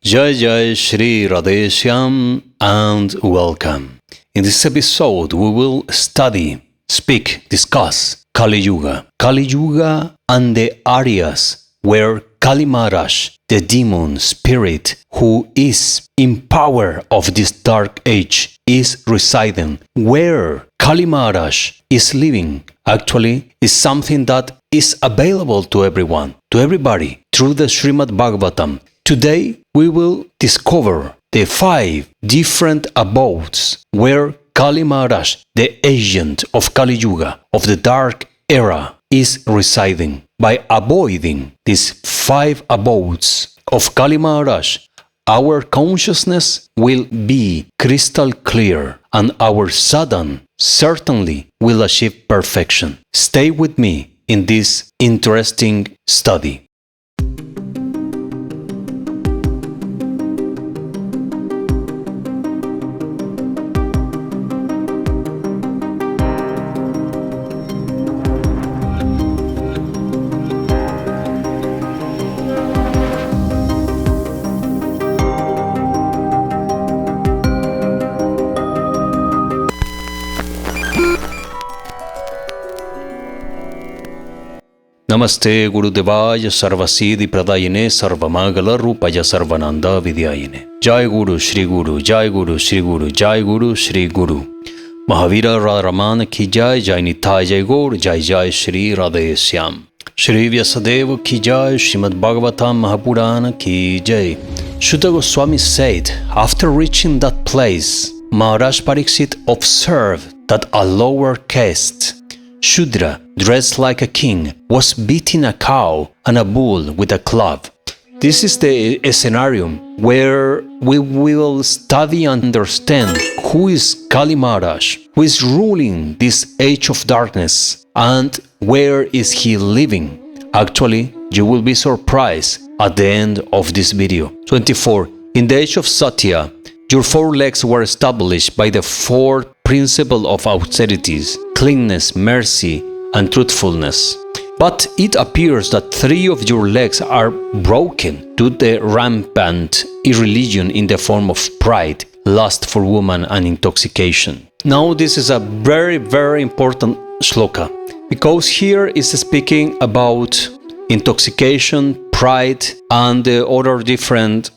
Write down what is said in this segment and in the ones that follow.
Jay Sri Radheshyam and welcome. In this episode we will study, speak, discuss Kali Yuga. Kali Yuga and the areas where Kali Maharaj, the demon spirit who is in power of this dark age, is residing. Where Kali Maharaj is living actually is something that is available to everyone, to everybody, through the Srimad Bhagavatam. Today we will discover the 5 different abodes where Kali Maharaj, the agent of Kali Yuga, of the dark era, is residing. By avoiding these 5 abodes of Kali Maharaj, our consciousness will be crystal clear and our sadhana certainly will achieve perfection. Stay with me in this interesting study. Namaste Gurudevaya Sarvasiddhi Pradayine Sarvamangala Rupaya Sarvananda Vidyayine. Jai Guru Shri Guru, Jai Guru Shri Guru, Jai Guru Shri Guru. Mahavira Radharamana ki Jai, Jai Nitai Jai Gaur, Jai Jai Sri Radheshyam. Shri Vyasadeva ki Jai, Srimad Bhagavatam Mahapurana ki Jai. Shuddha Goswami said, after reaching that place, Maharaj Pariksit observed that a lower caste, Shudra, dressed like a king, was beating a cow and a bull with a club. This is the scenario where we will study and understand who is Kali Maharaj, who is ruling this age of darkness, and where is he living. Actually, you will be surprised at the end of this video. 24. In the age of Satya, your 4 legs were established by the 4 principles of austerities, cleanness, mercy, and truthfulness. But it appears that 3 of your legs are broken due to the rampant irreligion in the form of pride, lust for woman, and intoxication. Now this is a very, very important shloka, because here is speaking about intoxication, pride, and the other different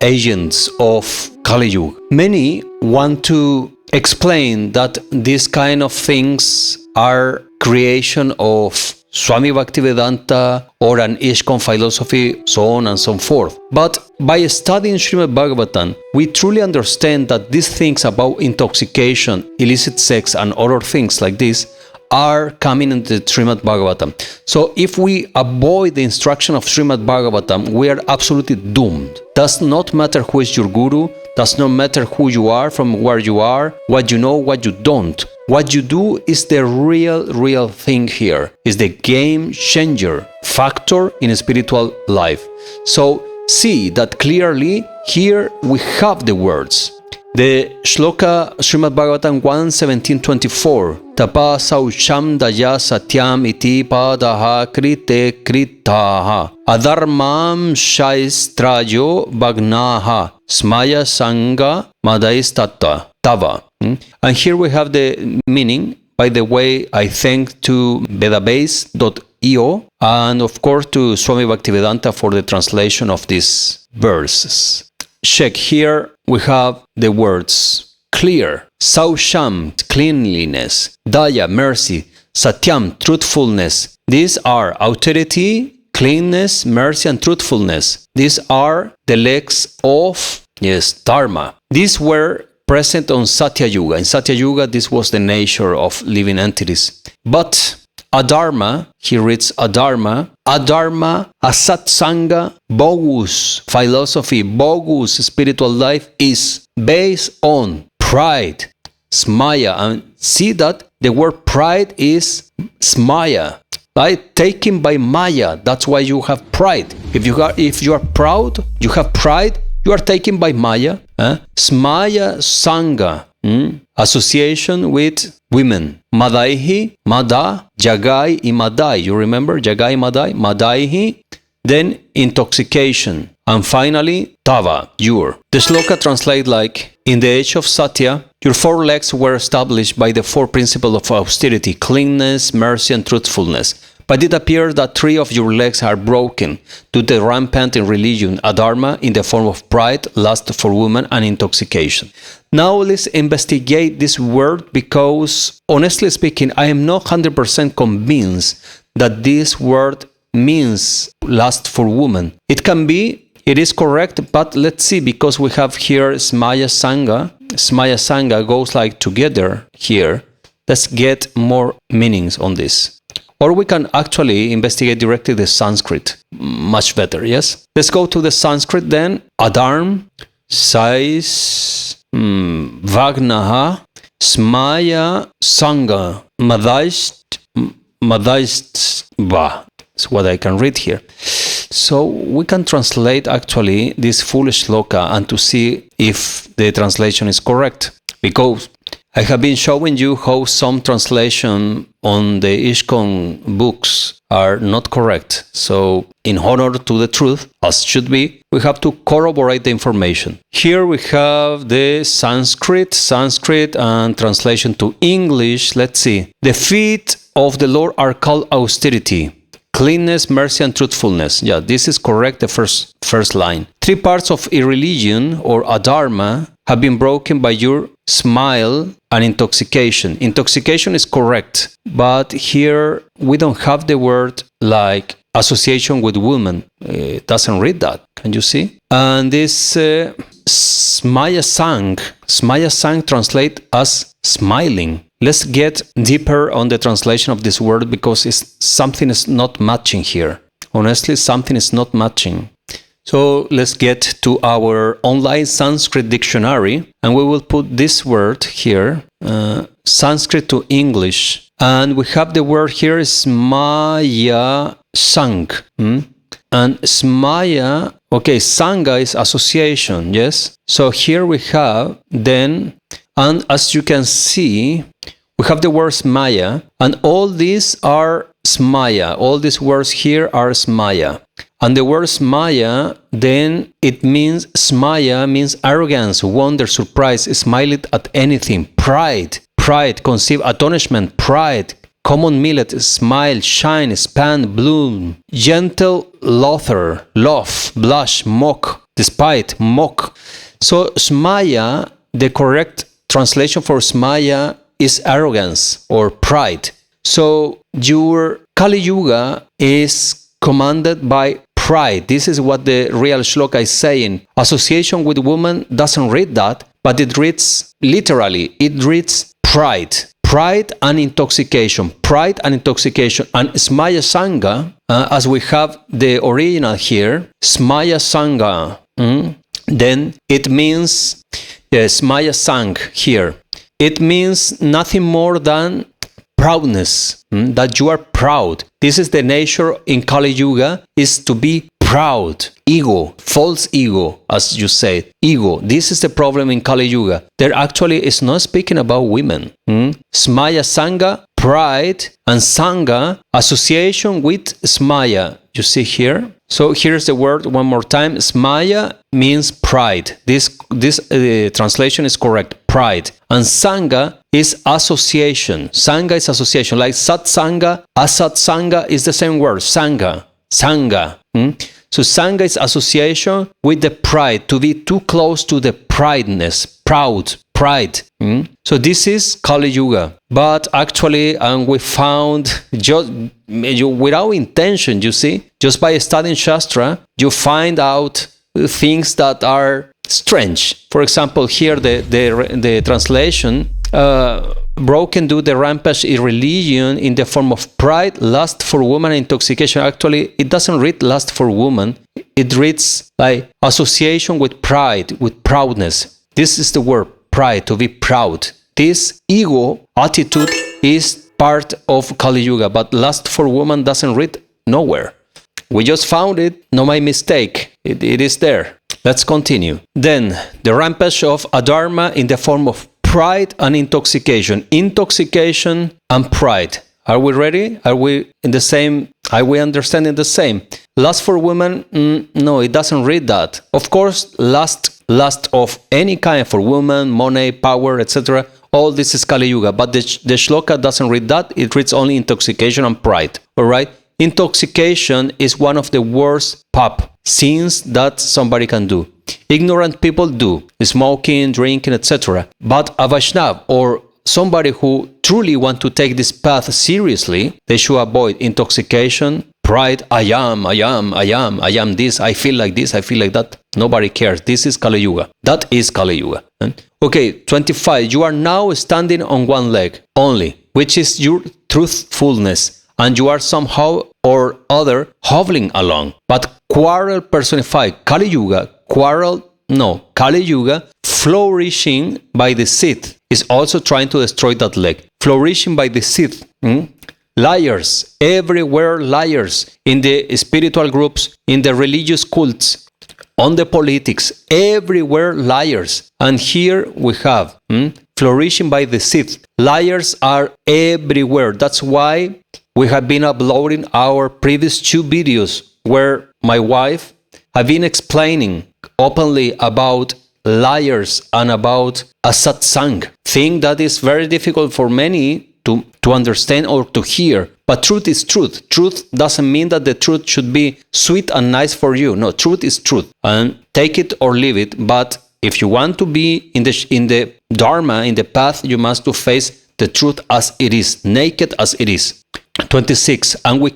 agents of Kali Yuga. Many want to explain that these kind of things are creation of Swami Bhaktivedanta or an ISKCON philosophy, so on and so forth. But by studying Srimad Bhagavatam, we truly understand that these things about intoxication, illicit sex, and other things like this are coming in the Srimad Bhagavatam. So if we avoid the instruction of Srimad Bhagavatam, we are absolutely doomed. Does not matter who is your guru, does not matter who you are, from where you are, what you know, what you don't. What you do is the real thing here, is the game changer factor in spiritual life. So see that clearly here we have the words. The shloka Srimad Bhagavatam 1:17-24 Tapa saucham daya satyam iti padaha krite kritaha adharmam shaistrayo bagnaha smaya sanga madaistatta tava. And here we have the meaning. By the way, I thank to vedabase.io and of course to Swami Bhaktivedanta for the translation of these verses. Check here, we have the words clear, sausham, cleanliness, daya, mercy, satyam, truthfulness. These are austerity, cleanness, mercy, and truthfulness. These are the legs of, dharma. These were present on Satya Yuga. In Satya Yuga, this was the nature of living entities. But adharma, he reads adharma, asatsanga, bogus philosophy, bogus spiritual life is based on pride, smaya. And see that the word pride is smaya, right? Taken by maya. That's why you have pride. If you are proud, you have pride, you are taken by maya. Smaya sanga, association with women. Madaihi, Mada, Jagai, Imadai. You remember Jagai, Madai? Madaihi, then intoxication, and finally tava, your. The shloka translates like, in the age of Satya, your 4 legs were established by the 4 principles of austerity, cleanness, mercy, and truthfulness. But it appears that 3 of your legs are broken due to the rampant in religion, adharma in the form of pride, lust for women, and intoxication. Now let's investigate this word, because honestly speaking, I am not 100% convinced that this word means lust for women. It can be, it is correct, but let's see, because we have here Smaya Sangha. Smaya Sangha goes like together here. Let's get more meanings on this. Or we can actually investigate directly the Sanskrit. Much better, yes? Let's go to the Sanskrit then. Adharm, Sais, Vagnaha, Smaya Sangha, Madhaistva. That's what I can read here. So we can translate actually this full shloka and to see if the translation is correct. Because I have been showing you how some translation on the ISKCON books are not correct. So in honor to the truth, as should be, we have to corroborate the information. Here we have the Sanskrit and translation to English. Let's see. The feet of the Lord are called austerity, cleanness, mercy, and truthfulness. Yeah, this is correct, the first line. 3 parts of irreligion or adharma have been broken by your smile and intoxication. Intoxication is correct, but here we don't have the word like association with women. It doesn't read that. Can you see? And this Smaya Sang translate as smiling. Let's get deeper on the translation of this word, because something is not matching here. Honestly, something is not matching. So let's get to our online Sanskrit dictionary, and we will put this word here, Sanskrit to English. And we have the word here, Smaya Sang. And Smaya, okay, Sangha is association, yes? So here we have then, and as you can see, we have the word Smaya, and all these are Smaya. All these words here are Smaya. And the word Smaya, then it means, Smaya means arrogance, wonder, surprise, smiling at anything, pride, conceive, astonishment, pride, common millet, smile, shine, expand, bloom, gentle, laughter, love, blush, mock, despite, mock. So Smaya, the correct translation for Smaya is arrogance or pride. So your Kali Yuga is commanded by pride. This is what the real shloka is saying. Association with women doesn't read that, but it reads literally. It reads pride. Pride and intoxication. Pride and intoxication. And Smaya Sangha, as we have the original here, Smaya Sangha, then it means, Smaya Sang here. It means nothing more than proudness, that you are proud. This is the nature in Kali Yuga, is to be proud. Ego, false ego, as you say, ego. This is the problem in Kali Yuga. There actually is not speaking about women. Smaya Sangha, pride, and Sangha, association with Smaya. You see here? So here's the word one more time. Smaya means pride. This translation is correct. Pride. And Sangha is association. Sangha is association. Like Sat Sangha, Asat Sangha is the same word. Sangha. Sangha. So Sangha is association with the pride. To be too close to the prideness. Proud. Pride. So this is Kali Yuga. But actually, and we found, just without intention, you see, just by studying Shastra, you find out things that are strange. For example, here the translation, broken due the rampage in religion in the form of pride, lust for woman, and intoxication. Actually, it doesn't read lust for woman. It reads like association with pride, with proudness. This is the word pride, to be proud. This ego attitude is part of Kali Yuga, but lust for woman doesn't read nowhere. We just found it, not my mistake. It is there. Let's continue. Then, the rampage of adharma in the form of pride and intoxication. Intoxication and pride. Are we ready? Are we in the same? Are we understanding the same? Lust for women? No, it doesn't read that. Of course, lust of any kind for women, money, power, etc. All this is Kali Yuga. But the shloka doesn't read that. It reads only intoxication and pride. All right? Intoxication is one of the worst sins that somebody can do. Ignorant people do, smoking, drinking, etc. But a Vaishnav or somebody who truly want to take this path seriously, they should avoid intoxication, pride. I am this, I feel like this, I feel like that. Nobody cares. This is Kali Yuga. That is Kali Yuga. Okay, 25. You are now standing on one leg only, which is your truthfulness. And you are somehow or other hobbling along. But quarrel personified, Kali Yuga, Kali Yuga, flourishing by the seed, is also trying to destroy that leg. Flourishing by the seed. Liars, everywhere liars, in the spiritual groups, in the religious cults, on the politics, everywhere liars. And here we have flourishing by the seed. Liars are everywhere. That's why we have been uploading our previous 2 videos where my wife have been explaining openly about liars and about a satsang, thing that is very difficult for many to understand or to hear. But truth is truth. Truth doesn't mean that the truth should be sweet and nice for you. No, truth is truth. And take it or leave it. But if you want to be in the dharma, in the path, you must to face the truth as it is, naked as it is. 26. And we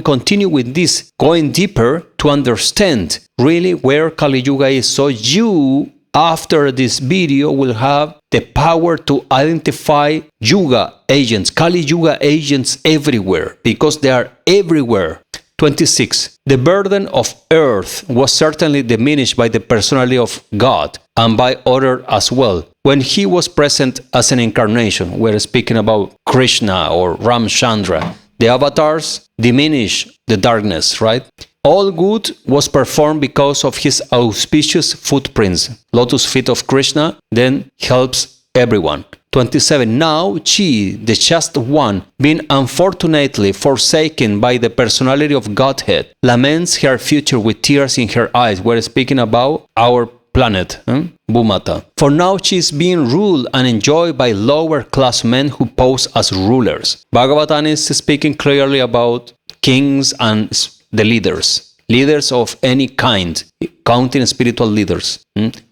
continue with this, going deeper to understand really where Kali Yuga is. So you, after this video, will have the power to identify Yuga agents, Kali Yuga agents everywhere, because they are everywhere. 26. The burden of earth was certainly diminished by the personality of God and by others as well. When he was present as an incarnation, we're speaking about Krishna or Ramchandra, the avatars diminish the darkness, right? All good was performed because of his auspicious footprints. Lotus feet of Krishna then helps everyone. 27. Now she, the just one, being unfortunately forsaken by the personality of Godhead, laments her future with tears in her eyes. We're speaking about our planet, Bhumata. For now she is being ruled and enjoyed by lower class men who pose as rulers. Bhagavatam is speaking clearly about kings and the leaders of any kind, counting spiritual leaders,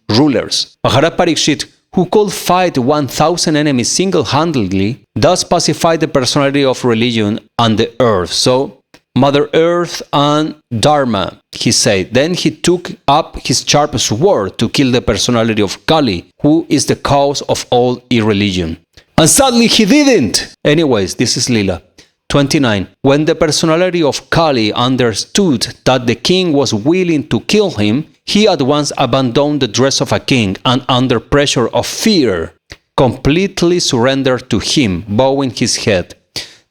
rulers. Maharaj Parikshit, who could fight 1,000 enemies single-handedly, thus pacified the personality of religion and the earth. So, Mother Earth and Dharma, he said. Then he took up his sharp sword to kill the personality of Kali, who is the cause of all irreligion. And sadly he didn't! Anyways, this is Lila. 29. When the personality of Kali understood that the king was willing to kill him, he at once abandoned the dress of a king and under pressure of fear, completely surrendered to him, bowing his head.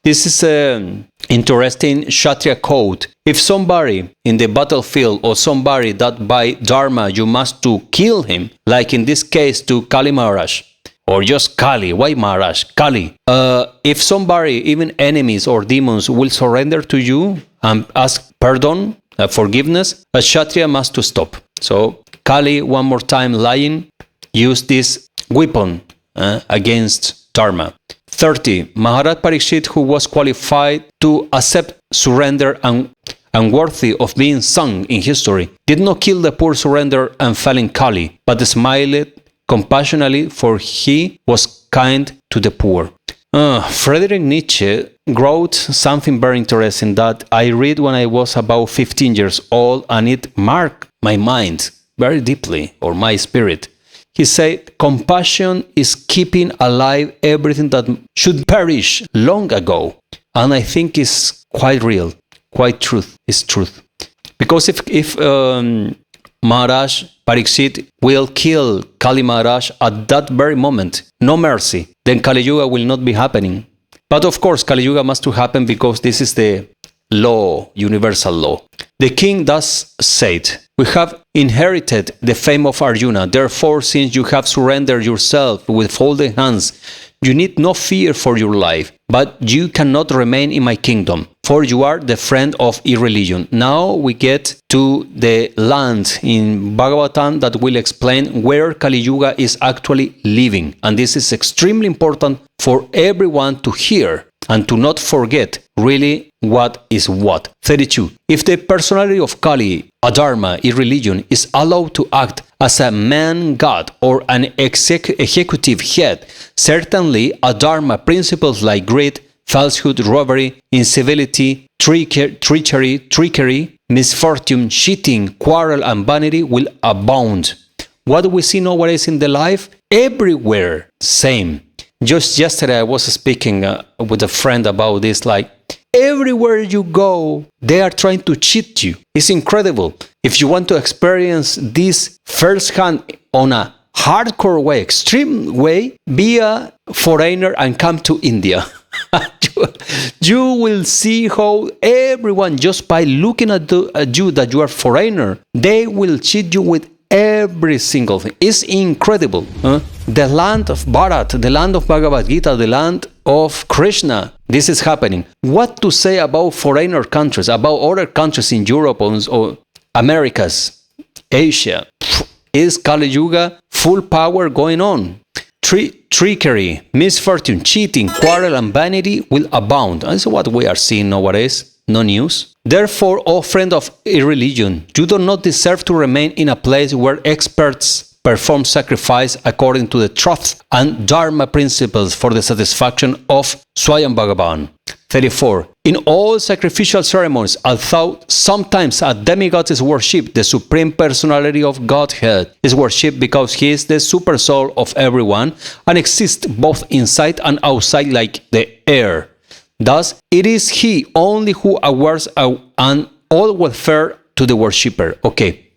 This is an interesting Kshatriya code. If somebody in the battlefield or somebody that by Dharma you must to kill him, like in this case to Kali Maharaj, or just Kali, why Maharaj? Kali. If somebody, even enemies or demons, will surrender to you and ask pardon, forgiveness, a Kshatriya must to stop. So Kali, one more time lying, used this weapon against Dharma. 30. Maharaj Parikshit, who was qualified to accept surrender and worthy of being sung in history, did not kill the poor surrender and fell in Kali, but smiled compassionately, for he was kind to the poor. Friedrich Nietzsche wrote something very interesting that I read when I was about 15 years old, and it marked my mind very deeply, or my spirit. He said, compassion is keeping alive everything that should perish long ago. And I think it's quite real, quite truth, it's truth. Because if Maharaj Parikshit will kill Kali Maharaj at that very moment, no mercy, then Kali Yuga will not be happening. But of course, Kali Yuga must to happen because this is the law, universal law. The king thus said, we have inherited the fame of Arjuna. Therefore, since you have surrendered yourself with folded hands You need no fear for your life, but you cannot remain in my kingdom, for you are the friend of irreligion. Now we get to the land in Bhagavatam that will explain where Kali Yuga is actually living. And this is extremely important for everyone to hear and to not forget really what is what. 32. If the personality of Kali, Adharma, irreligion, is allowed to act as a man-god or an executive head, certainly Adharma principles like greed, falsehood, robbery, incivility, trickery, misfortune, cheating, quarrel, and vanity will abound. What do we see nowadays in the life? Everywhere, same. Just yesterday I was speaking with a friend about this, like, everywhere you go, they are trying to cheat you. It's incredible. If you want to experience this firsthand on a hardcore way, extreme way, be a foreigner and come to India. You will see how everyone, just by looking at you that you are foreigner, they will cheat you with every single thing. It's incredible. The land of Bharat, the land of Bhagavad Gita, the land of Krishna, this is happening. What to say about foreigner countries, about other countries in Europe or Americas, Asia? Is Kali Yuga full power going on? Trickery, misfortune, cheating, quarrel, and vanity will abound. That's what we are seeing nowadays. No news. Therefore, O friend of irreligion, you do not deserve to remain in a place where experts perform sacrifice according to the truth and dharma principles for the satisfaction of Swayam Bhagavan. 34. In all sacrificial ceremonies, although sometimes a demigod is worshipped, the Supreme Personality of Godhead is worshipped because he is the super soul of everyone and exists both inside and outside like the air. Thus, it is he only who awares an all welfare to the worshipper. Okay.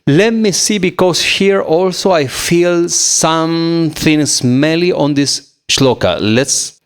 Let me see, because here also I feel something smelly on this shloka. Let's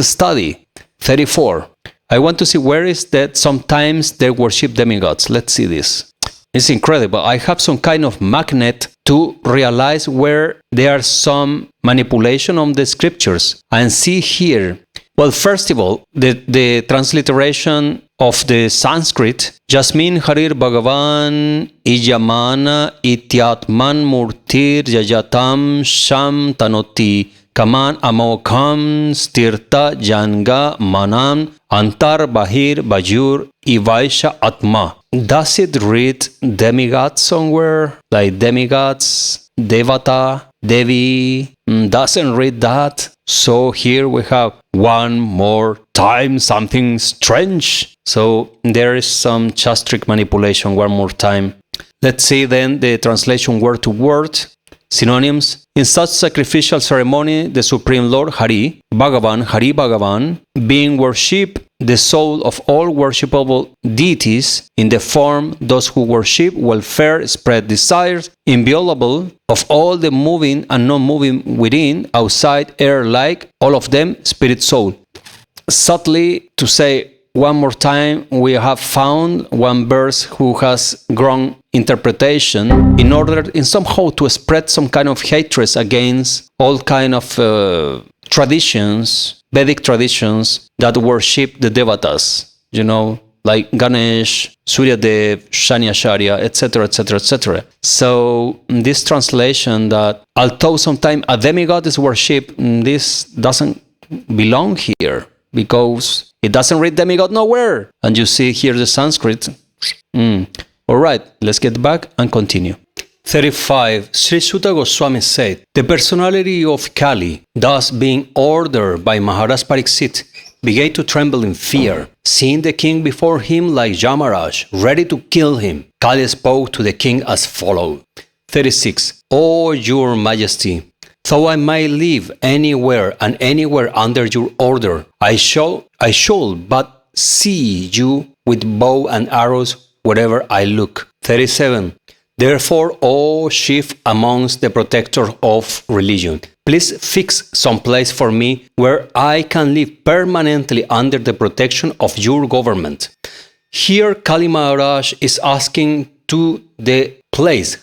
study. 34. I want to see where is that sometimes they worship demigods. Let's see this. It's incredible. I have some kind of magnet to realize where there are some manipulation on the scriptures. And see here. Well, first of all, the transliteration of the Sanskrit, Jasmin Harir Bhagavan Ijamana Ityatman Murtir Jajatam Sham Tanoti Kaman Amokham Stirta Janga Manam Antar Bahir Bajur Ivaisha Atma. Does it read demigod somewhere? Like demigods, Devata, Devi? Doesn't read that. So here we have one more time something strange. So there is some chastric manipulation one more time. Let's see then the translation word to word. Synonyms. In such sacrificial ceremony, the Supreme Lord Hari Bhagavan, being worshipped, the soul of all worshipable deities, in the form those who worship, welfare, spread desires, inviolable of all the moving and non-moving within, outside, air, like, all of them, spirit, soul. Subtly, to say one more time, we have found one verse who has grown interpretation in order in somehow to spread some kind of hatred against all kind of traditions, Vedic traditions that worship the devatas, like Ganesh, Suryadev, Shani-Acharya, etc., etc., etc. So this translation that although sometimes a demigod is worshipped, this doesn't belong here because it doesn't read demigod nowhere. And you see here the Sanskrit. All right, let's get back and continue. 35. Sri Sutta Goswami said, the personality of Kali, thus being ordered by Maharaj Pariksit, began to tremble in fear, seeing the king before him like Yamaraj, ready to kill him. Kali spoke to the king as follows. 36. O your majesty, though I might live anywhere and anywhere under your order, I shall but see you with bow and arrows wherever I look. 37. Therefore, O chief amongst the protectors of religion, please fix some place for me where I can live permanently under the protection of your government. Here, Kali Maharaj is asking to the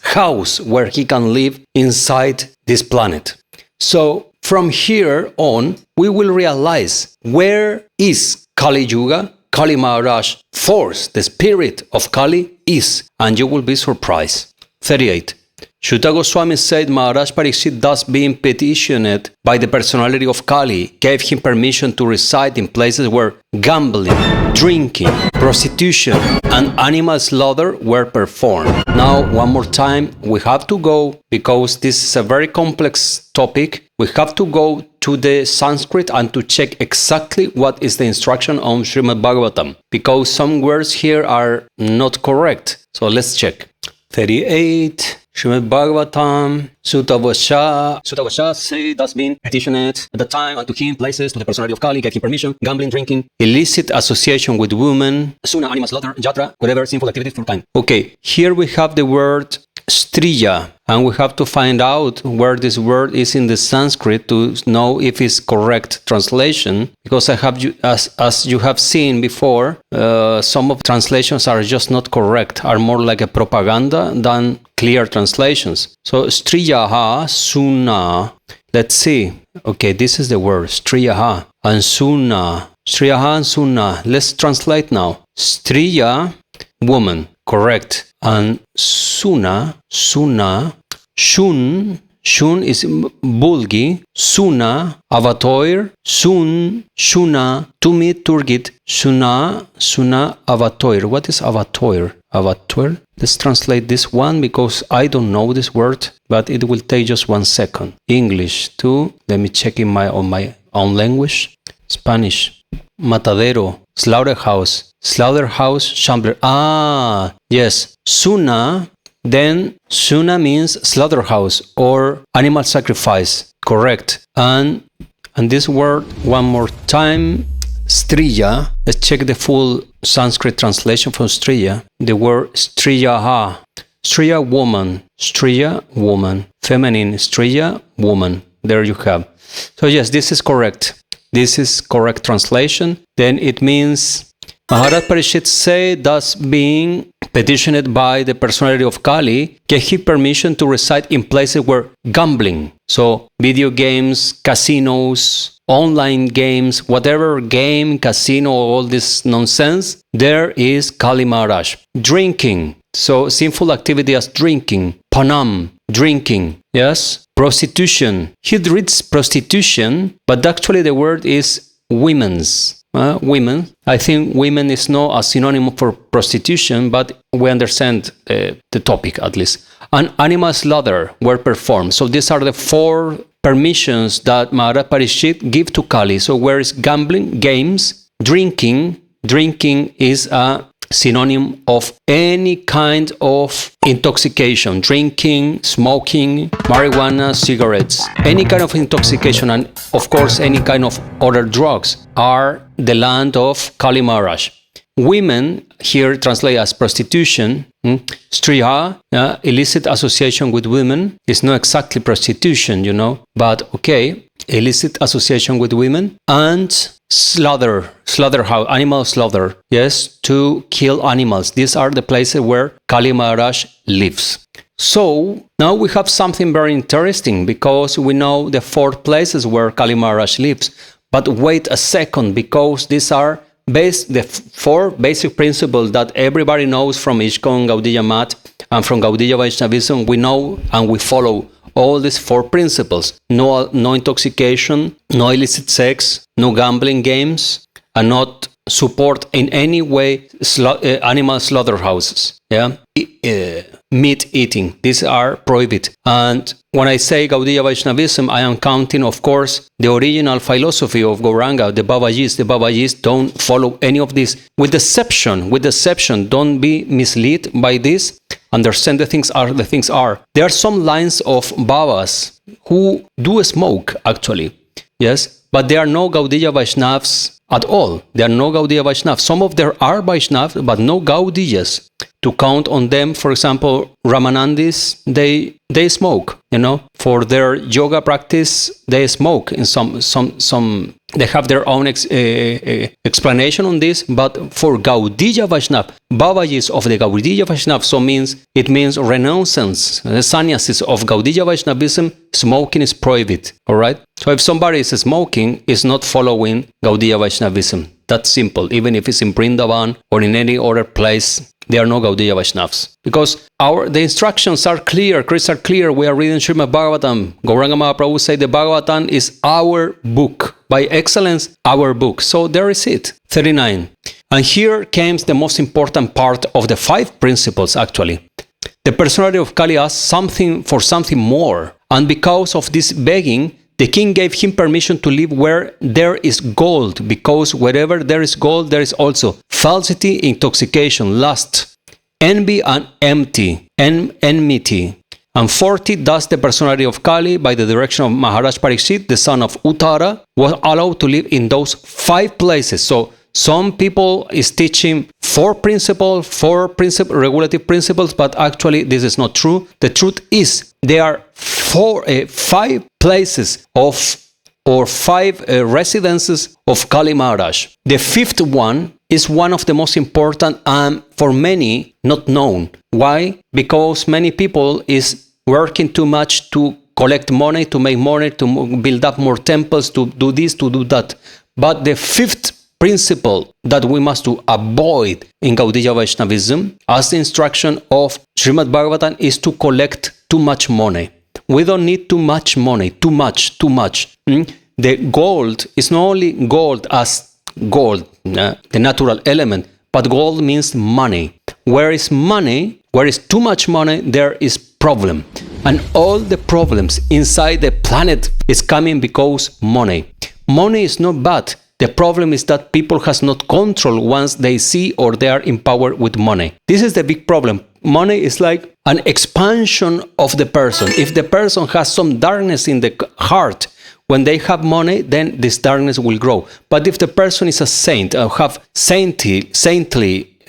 house where he can live inside this planet. So, from here on, we will realize where is Kali Yuga, Kali Maharaj force, the spirit of Kali is, and you will be surprised. 38. Shuta Goswami said Maharaj Pariksit, thus being petitioned by the personality of Kali, gave him permission to reside in places where gambling, drinking, prostitution, and animal slaughter were performed. Now, one more time, we have to go, because this is a very complex topic, we have to go to the Sanskrit and to check exactly what is the instruction on Srimad Bhagavatam, because some words here are not correct. So let's check. 38. Srimad Bhagavatam, Sutta Vasha, say, thus being petitioned at the time unto him places to the personality of Kali, gave him permission, gambling, drinking, illicit association with women, suna, animal slaughter, jatra, whatever sinful activity for time. Okay, here we have the word striya, and we have to find out where this word is in the Sanskrit to know if it's correct translation, because as you have seen before, some of translations are just not correct, are more like a propaganda than clear translations. So striyaha, suna, let's see. Okay, this is the word, striyaha and suna. Striyaha and suna. Let's translate now. Striya, woman, correct. And suna, shun is bulgi, suna, avatoir, shuna, tumi, turgid, suna, avatoir. What is avatoir? Avatoir? Let's translate this one, because I don't know this word, but it will take just 1 second. English too. Let me check on my own language. Spanish. Matadero, slaughterhouse, shambler. Ah, yes. Suna, then suna means slaughterhouse or animal sacrifice. Correct. And this word one more time, striya. Let's check the full Sanskrit translation from striya. The word striyaha. Striya, woman. Feminine, striya, woman. There you have. So yes, this is correct. This is correct translation. Then it means Maharaj Pariksit said, thus being petitioned by the personality of Kali, gave him permission to reside in places where gambling, so video games, casinos, online games, whatever game, casino, all this nonsense, there is Kali Maharaj. Drinking, so sinful activity as drinking, panam, drinking, yes. Prostitution, he reads prostitution, but actually the word is women's. Women. I think women is not a synonym for prostitution, but we understand the topic at least. And animal slaughter were performed. So these are the 4 permissions that Maharaj Pariksit give to Kali. So where is gambling, games, drinking? Drinking is a synonym of any kind of intoxication, drinking, smoking, marijuana, cigarettes, any kind of intoxication, and of course any kind of other drugs are the land of Kali Maharaj. Women here translate as prostitution. Striya, illicit association with women, is not exactly prostitution, but okay, illicit association with women. And slaughterhouse, animal slaughter, yes, to kill animals. These are the places where Kali Maharaj lives. So now we have something very interesting, because we know the 4 places where Kali Maharaj lives. But wait a second, because these are the 4 basic principles that everybody knows from ISKCON, Gaudiya Math, and from Gaudiya Vaishnavism. We know and we follow all these 4 principles. No intoxication, no illicit sex, no gambling games, and not support in any way animal slaughterhouses. Yeah, meat eating. These are prohibited. And when I say Gaudiya Vaishnavism, I am counting, of course, the original philosophy of Gauranga, the Babajis. The Babajis don't follow any of this. With deception, don't be misled by this. Understand the things are. There are some lines of Babas who do smoke, actually. Yes, but there are no Gaudiya Vaishnavas at all. There are no Gaudiya Vaishnavas. Some of there are Vaishnavas, but no Gaudiyas. To count on them, for example, Ramanandis, they smoke, For their yoga practice, they smoke. In some they have their own explanation on this, but for Gaudiya Vaishnava, Babajis of the Gaudiya Vaishnava, so it means renouncance. The sannyasis of Gaudiya Vaishnavism, smoking is prohibited, all right? So if somebody is smoking, is not following Gaudiya Vaishnavism. That's simple. Even if it's in Vrindavan or in any other place, they are no Gaudiya Vaishnavas. Because the instructions are clear, crystal clear. We are reading Srimad Bhagavatam. Gauranga Mahaprabhu said the Bhagavatam is our book. By excellence, our book. So there is it. 39. And here comes the most important part of the 5 principles, actually. The personality of Kali asked something for something more. And because of this begging, the king gave him permission to live where there is gold, because wherever there is gold, there is also falsity, intoxication, lust, envy, and enmity. And 40, thus the personality of Kali, by the direction of Maharaj Parikshit, the son of Uttara, was allowed to live in those 5 places. So some people is teaching 4 regulative principles, but actually this is not true. The truth is there are 5 places or 5 residences of Kali Maharaj. The 5th one is one of the most important and for many not known. Why? Because many people is working too much to collect money, to make money, to build up more temples, to do this, to do that. But the 5th principle that we must to avoid in Gaudiya Vaishnavism, as the instruction of Srimad Bhagavatam, is to collect too much money. We don't need too much money, too much. The gold is not only gold as gold, the natural element, but gold means money. Where is money, where is too much money, there is problem. And all the problems inside the planet is coming because money. Money is not bad. The problem is that people has not control once they see or they are empowered with money. This is the big problem. Money is like an expansion of the person. If the person has some darkness in the heart, when they have money, then this darkness will grow. But if the person is a saint or have saintly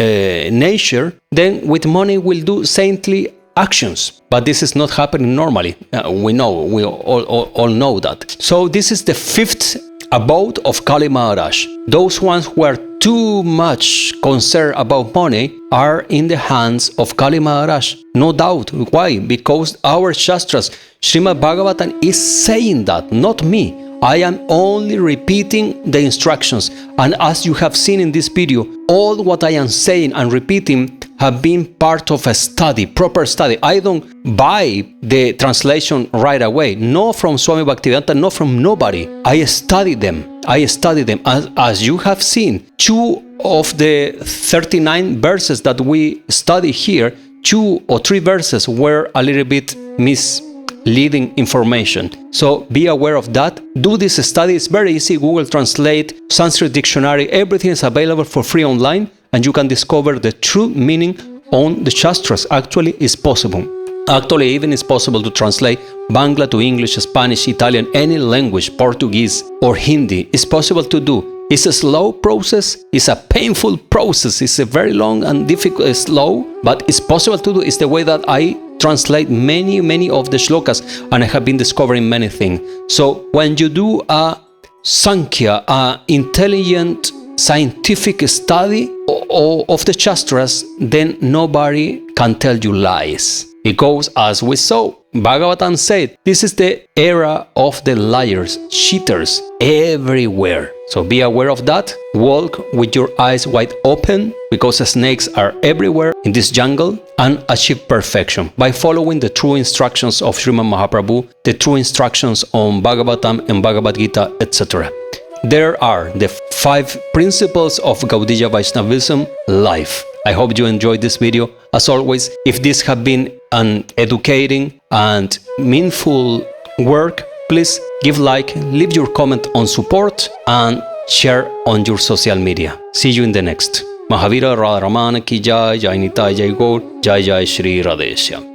nature, then with money will do saintly actions. But this is not happening normally. We all know that. So this is the 5th abode of Kali Maharaj. Those ones who are too much concerned about money are in the hands of Kali Maharaj. No doubt. Why? Because our Shastras, Srimad Bhagavatam is saying that, not me. I am only repeating the instructions. And as you have seen in this video, all what I am saying and repeating have been part of a study, proper study. I don't buy the translation right away. No from Swami Bhaktivedanta, no from nobody. I study them. As you have seen, 2 of the 39 verses that we study here, 2 or 3 verses were a little bit misleading information. So be aware of that. Do this study. It's very easy. Google Translate, Sanskrit Dictionary, everything is available for free online, and you can discover the true meaning on the Shastras. Actually, it's possible. Actually, even it's possible to translate Bangla to English, Spanish, Italian, any language, Portuguese or Hindi. It's possible to do. It's a slow process. It's a painful process. It's a very long and difficult, slow, but it's possible to do. It's the way that I translate many of the shlokas, and I have been discovering many things. So when you do a Sankhya, intelligent scientific study of the Shastras, then nobody can tell you lies. Because as we saw, Bhagavatam said, this is the era of the liars, cheaters, everywhere. So be aware of that. Walk with your eyes wide open, because snakes are everywhere in this jungle, and achieve perfection by following the true instructions of Srimad Mahaprabhu, the true instructions on Bhagavatam and Bhagavad Gita, etc. There are the 5 principles of Gaudiya Vaishnavism life. I hope you enjoyed this video. As always, if this has been an educating and meaningful work, please give like, leave your comment on support, and share on your social media. See you in the next. Mahavira Radha Ramana ki jai, Jai Nitai, Jai Gaur, Jai Jai Sri Radheshyam.